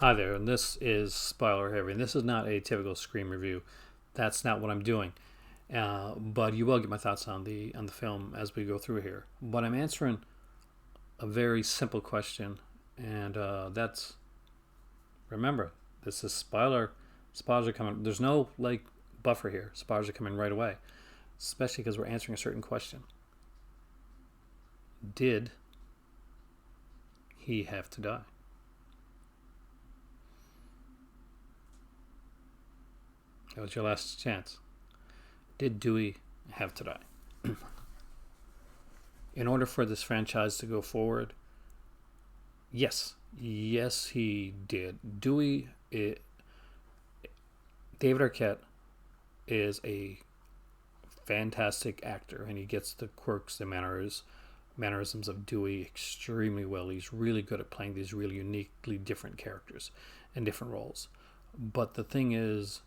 Hi there, and this is Spoiler Heavy. And this is not a typical Scream review. That's not what I'm doing. But you will get my thoughts on the film as we go through here. But I'm answering a very simple question, and that's remember this is spoiler. Spoilers are coming. There's no like buffer here. Spoilers are coming right away, especially because we're answering a certain question. Did he have to die? That was your last chance. Did Dewey have to die? In order for this franchise to go forward, yes, he did. David Arquette is a fantastic actor, and he gets the quirks, the mannerisms of Dewey extremely well. He's really good at playing these really uniquely different characters and different roles. But the thing is,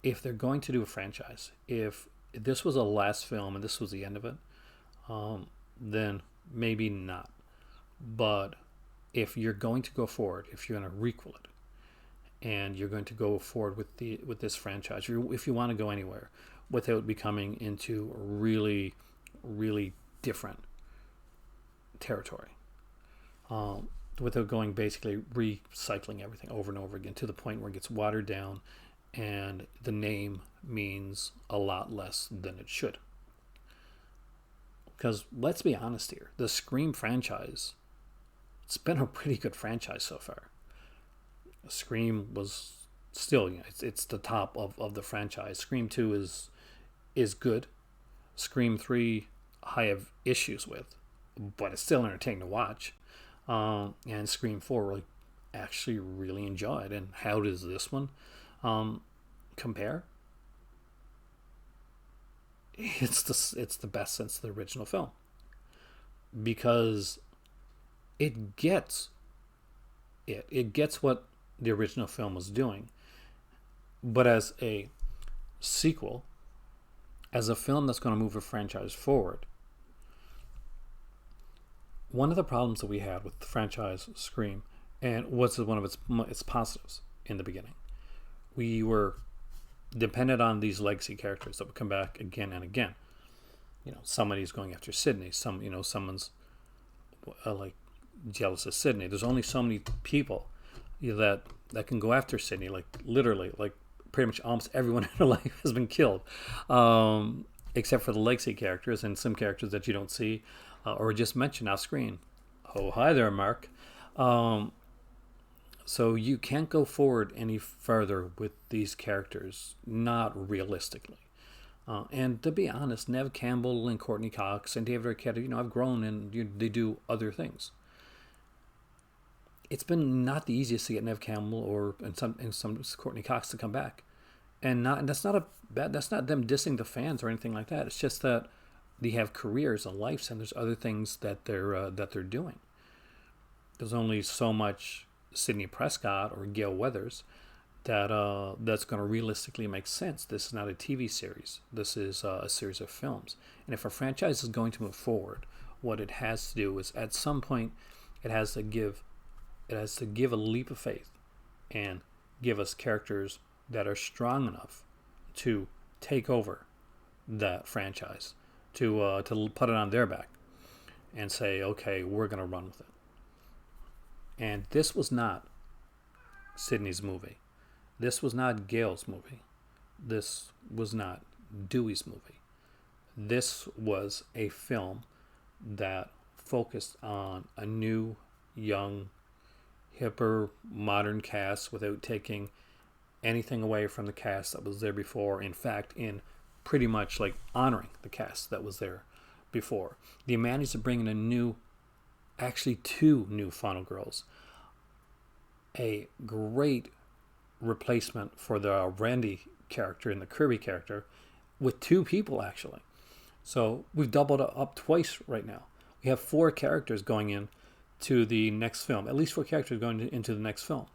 if they're going to do a franchise, if this was a last film and this was the end of it, then maybe not. But if you're going to go forward, if you're going to requel it, and you're going to go forward with this franchise, if you want to go anywhere without becoming into really, really different territory, without going basically recycling everything over and over again to the point where it gets watered down and the name means a lot less than it should. Because let's be honest here, the Scream franchise, it's been a pretty good franchise so far. Scream was still, it's the top of the franchise. Scream 2 is good. Scream 3 I have issues with, but it's still entertaining to watch. And Scream 4 really actually really enjoyed. And how does this one compare? It's the best since the original film, because it gets what the original film was doing, but as a sequel, as a film that's going to move a franchise forward. One of the problems that we had with the franchise Scream, and what's one of its positives in the beginning, we were dependent on these legacy characters that would come back again and again. Somebody's going after Sidney. Someone's like jealous of Sidney. There's only so many people that can go after Sidney. Like literally, like pretty much almost everyone in her life has been killed, except for the legacy characters and some characters that you don't see or just mention off screen. Oh, hi there, Mark. So you can't go forward any further with these characters, not realistically. And to be honest, Neve Campbell and Courtney Cox and David Arquette, I've grown and they do other things. It's been not the easiest to get Neve Campbell or some Courtney Cox to come back, and that's not them dissing the fans or anything like that. It's just that they have careers and lives, and there's other things that they're doing. There's only so much Sidney Prescott or Gail Weathers that's going to realistically make sense. This is not a TV series. This is a series of films. And if a franchise is going to move forward, what it has to do is at some point it has to give a leap of faith and give us characters that are strong enough to take over that franchise, to put it on their back and say, okay, we're going to run with it. And this was not Sidney's movie. This was not Gail's movie. This was not Dewey's movie. This was a film that focused on a new, young, hipper, modern cast without taking anything away from the cast that was there before. In fact, in pretty much like honoring the cast that was there before. They managed to bring in actually two new Final Girls. A great replacement for the Randy character and the Kirby character with two people actually. So we've doubled up twice right now. We have 4 characters going in to the next film. At least 4 characters going into the next film.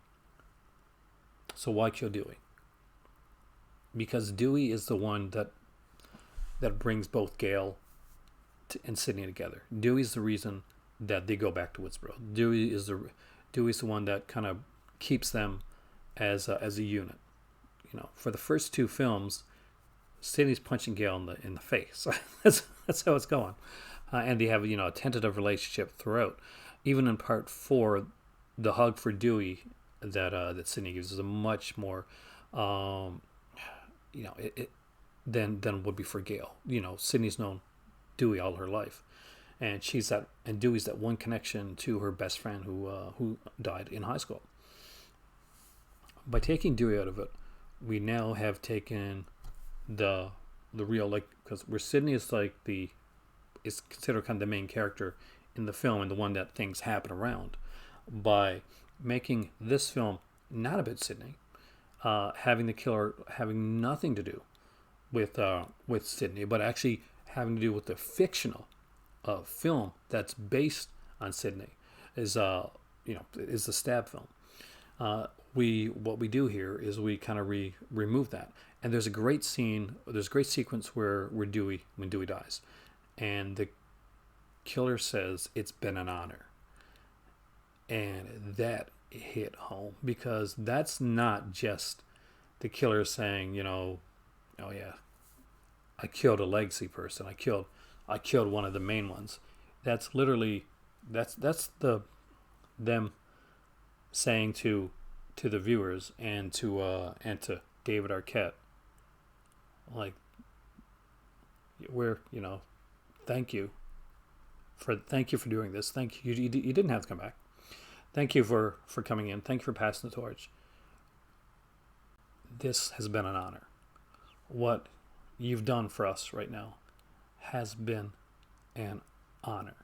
So why kill Dewey? Because Dewey is the one that brings both Gail and Sidney together. Dewey's the reason that they go back to Woodsboro. Dewey's the one that kind of keeps them as a unit. For the first two films, Sidney's punching Gale in the face. that's how it's going, and they have a tentative relationship throughout. Even in part 4, the hug for Dewey that Sidney gives is a much more, than would be for Gale. Sidney's known Dewey all her life, and Dewey's that one connection to her best friend who died in high school. By taking Dewey out of it, we now have taken the real, because where Sidney is is considered kind of the main character in the film and the one that things happen around. By making this film not about Sidney, having the killer having nothing to do with Sidney, but actually having to do with the fictional film that's based on Sidney, is the stab film. What we do here is we kind of remove that, and there's a great sequence when Dewey dies, and the killer says, "It's been an honor," and that hit home, because that's not just the killer saying, "Oh yeah, I killed a legacy person. I killed one of the main ones." That's literally that's them saying to the viewers and to David Arquette, we're thank you for doing this. Thank you. You didn't have to come back. Thank you for coming in. Thank you for passing the torch. This has been an honor. What you've done for us right now has been an honor.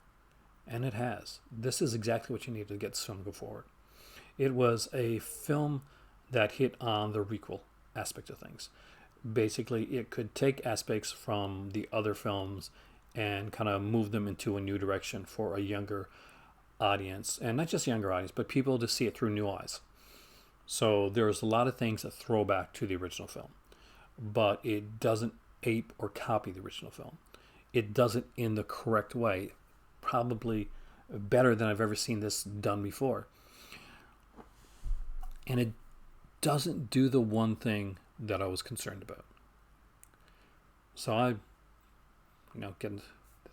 And it has. This is exactly what you need to get this film to go forward. It was a film that hit on the requel aspect of things. Basically, it could take aspects from the other films and kind of move them into a new direction for a younger audience, and not just younger audience, but people to see it through new eyes. So there's a lot of things that throw back to the original film, but it doesn't ape or copy the original film. It does it in the correct way, probably better than I've ever seen this done before. And it doesn't do the one thing that I was concerned about. So I, getting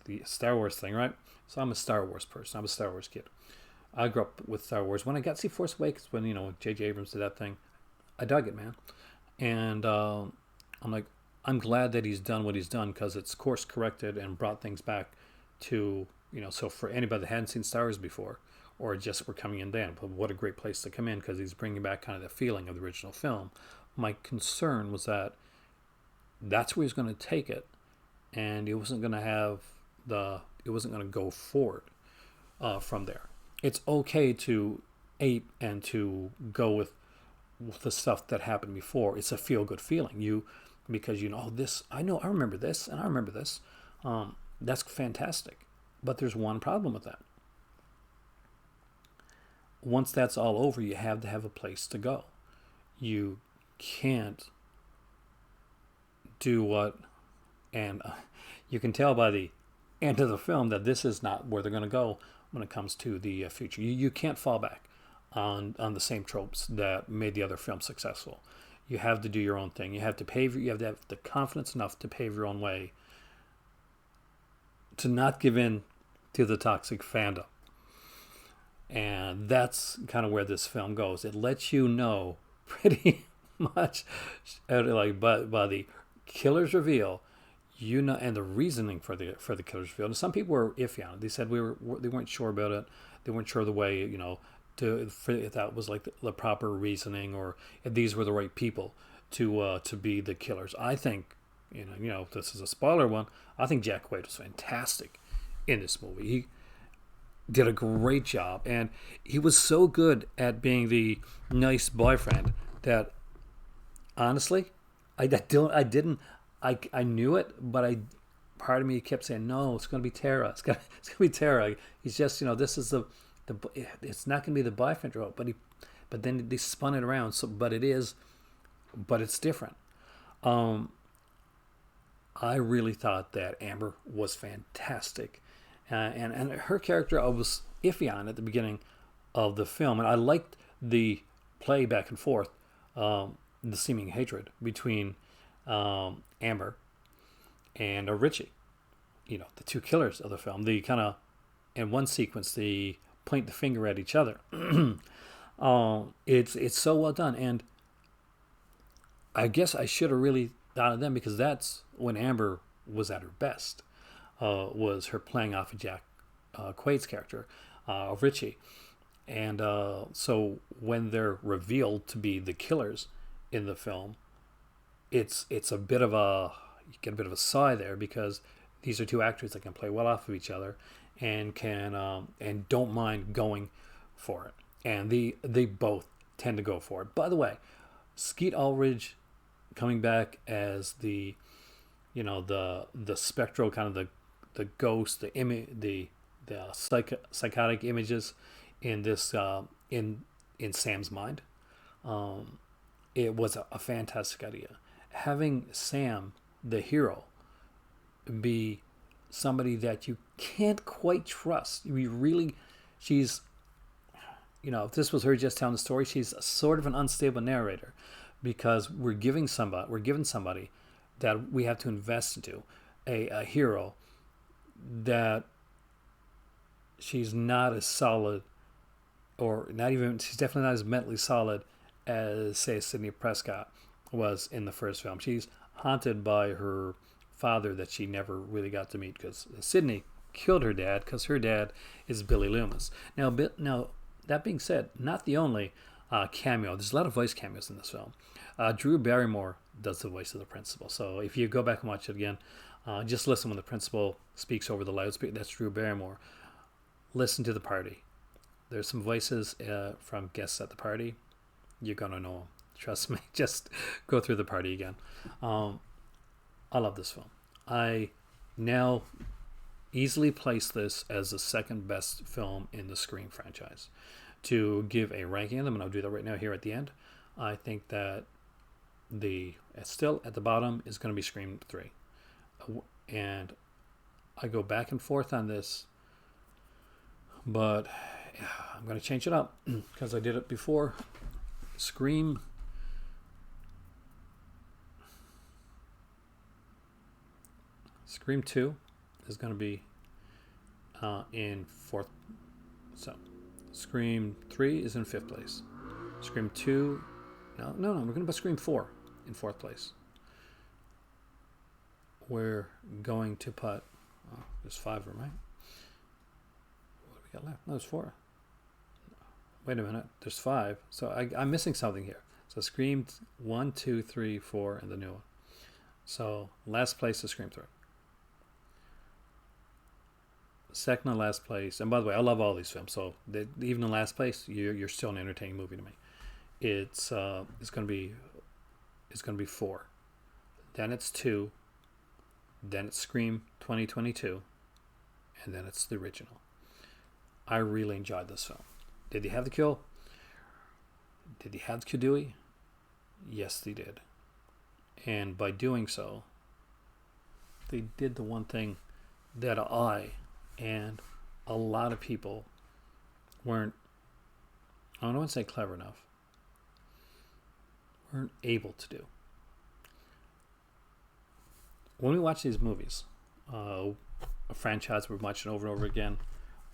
the Star Wars thing, right? So I'm a Star Wars person. I'm a Star Wars kid. I grew up with Star Wars. When I got to see Force Awakens, when J.J. Abrams did that thing, I dug it, man. And I'm glad that he's done what he's done, because it's course corrected and brought things back to, so for anybody that hadn't seen Star Wars before, or just were coming in then, but what a great place to come in, because he's bringing back kind of the feeling of the original film. My concern was that that's where he's going to take it, and he wasn't going to go forward from there. It's okay to ape and to go with the stuff that happened before. It's a feel-good feeling. Because this, I remember this, and I remember this. That's fantastic. But there's one problem with that. Once that's all over, you have to have a place to go. You can't do what, and you can tell by the end of the film that this is not where they're going to go when it comes to the future. You can't fall back on the same tropes that made the other film successful. You have to do your own thing. You have to have the confidence enough to pave your own way, to not give in to the toxic fandom. And that's kind of where this film goes. It lets you know pretty much, by the killer's reveal, and the reasoning for the killer's reveal. And some people were iffy on it. They said they weren't sure about it. They weren't sure the way, if that was the proper reasoning, or if these were the right people to be the killers. I think, this is a spoiler one, I think Jack Quaid was fantastic in this movie. He did a great job, and he was so good at being the nice boyfriend that, honestly, I knew it, but part of me kept saying, no, it's going to be Tara. It's going to be Tara. He's just, this is it's not going to be the boyfriend role, but then they spun it around. So, but it's different. I really thought that Amber was fantastic. And her character, I was iffy on at the beginning of the film, and I liked the play back and forth the seeming hatred between Amber and Richie. The two killers of the film. The kind of in one sequence they point the finger at each other. It's so well done, and I guess I should have really thought of them because that's when Amber was at her best. Was her playing off of Jack Quaid's character of Richie, and so when they're revealed to be the killers in the film, it's a bit of a you get a bit of a sigh there because these are two actors that can play well off of each other and can and don't mind going for it, and they both tend to go for it. By the way, Skeet Ulrich coming back as the the spectral kind of the ghost, the image, the psychotic images in this in Sam's mind. It was a fantastic idea. Having Sam, the hero, be somebody that you can't quite trust. She's, if this was her just telling the story, she's sort of an unstable narrator because we're given somebody that we have to invest into, a hero that she's not as solid, or not even, she's definitely not as mentally solid as, say, Sidney Prescott was in the first film. She's haunted by her father that she never really got to meet because Sidney killed her dad because her dad is Billy Loomis. Now, that being said, not the only cameo. There's a lot of voice cameos in this film. Drew Barrymore does the voice of the principal. So if you go back and watch it again, just listen when the principal speaks over the loudspeaker. That's Drew Barrymore. Listen to the party. There's some voices from guests at the party. You're going to know them. Trust me. Just go through the party again. I love this film. I now easily place this as the second best film in the Scream franchise. To give a ranking of them, and I'll do that right now here at the end, I think that still at the bottom is going to be Scream 3. And I go back and forth on this, but I'm going to change it up because I did it before. Scream 2 is going to be in fourth. So Scream 3 is in fifth place. Scream 2, no, we're going to put Scream 4 in fourth place. We're going to put, there's 5 of them, right? What do we got left? No, there's 4. Wait a minute, there's 5. So I'm missing something here. So Scream 1, 2, 3, 4, and the new one. So last place is Scream 3. Second and last place, and by the way, I love all these films. So even in last place, you're still an entertaining movie to me. It's going to be 4. Then it's 2. Then it's Scream 2022, and then it's the original. I really enjoyed this film. Did they have the kill? Did they have the Kudui? Yes, they did. And by doing so, they did the one thing that I and a lot of people weren't, I don't want to say clever enough, weren't able to do. When we watch these movies, a franchise we're watching over and over again,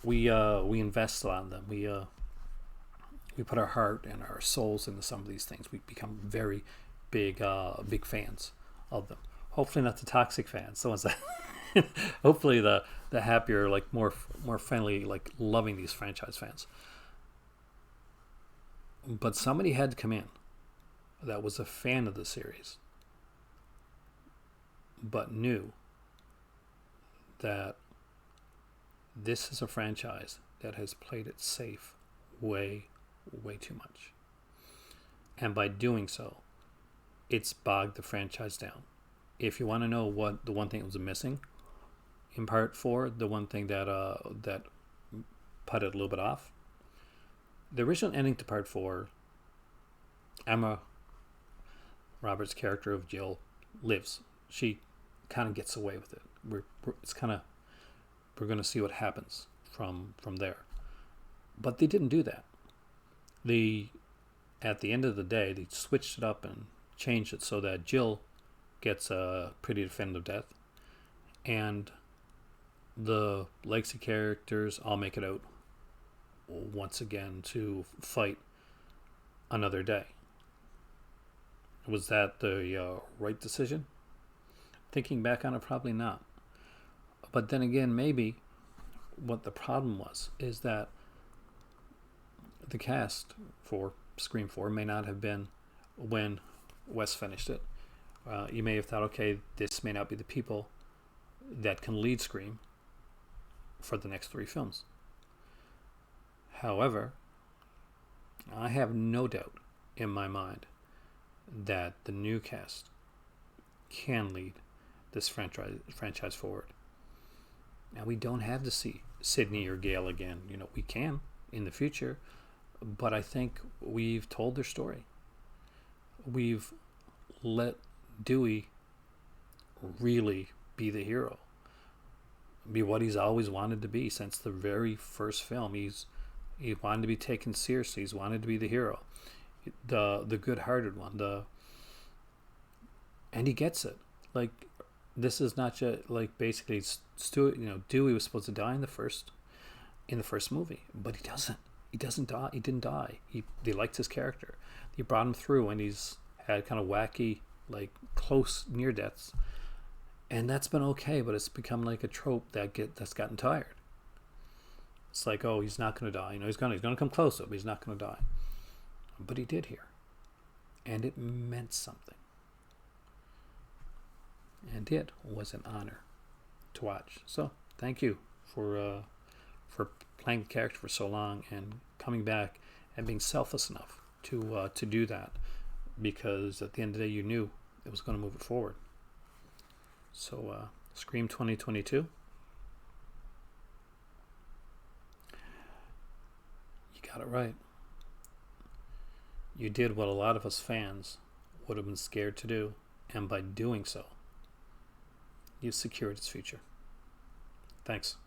we invest a lot in them. We put our heart and our souls into some of these things. We become very big fans of them. Hopefully not the toxic fans, the ones that hopefully the happier, like more friendly, like loving these franchise fans. But somebody had to come in that was a fan of the series, but knew that this is a franchise that has played it safe way too much. And by doing so, it's bogged the franchise down. If you want to know what the one thing that was missing in part 4, the one thing that put it a little bit off, the original ending to part 4, Emma Roberts' character of Jill lives. She kind of gets away with it. We're going to see what happens from there. But they didn't do that. at the end of the day, they switched it up and changed it so that Jill gets a pretty definitive death, and the legacy characters all make it out once again to fight another day. Was that the right decision? Thinking back on it, probably not. But then again, maybe what the problem was is that the cast for Scream 4 may not have been when Wes finished it. You may have thought, okay, this may not be the people that can lead Scream for the next 3 films. However, I have no doubt in my mind that the new cast can lead this franchise forward. Now, we don't have to see Sidney or Gale again. We can in the future, but I think we've told their story. We've let Dewey really be the hero, be what he's always wanted to be since the very first film. He wanted to be taken seriously. He's wanted to be the hero, the good-hearted one. And he gets it. Like, this is not just like basically Dewey was supposed to die in the first movie, but he doesn't. He doesn't die. He didn't die. They liked his character. They brought him through, and he's had kind of wacky, like close near deaths, and that's been okay. But it's become like a trope that's gotten tired. It's like, oh, he's not going to die. He's going to come close, but he's not going to die. But he did here, and it meant something. And it was an honor to watch. So thank you for playing the character for so long and coming back and being selfless enough to do that, because at the end of the day you knew it was going to move it forward. So Scream 2022, you got it right. You did what a lot of us fans would have been scared to do, and by doing so, you secured its future. Thanks.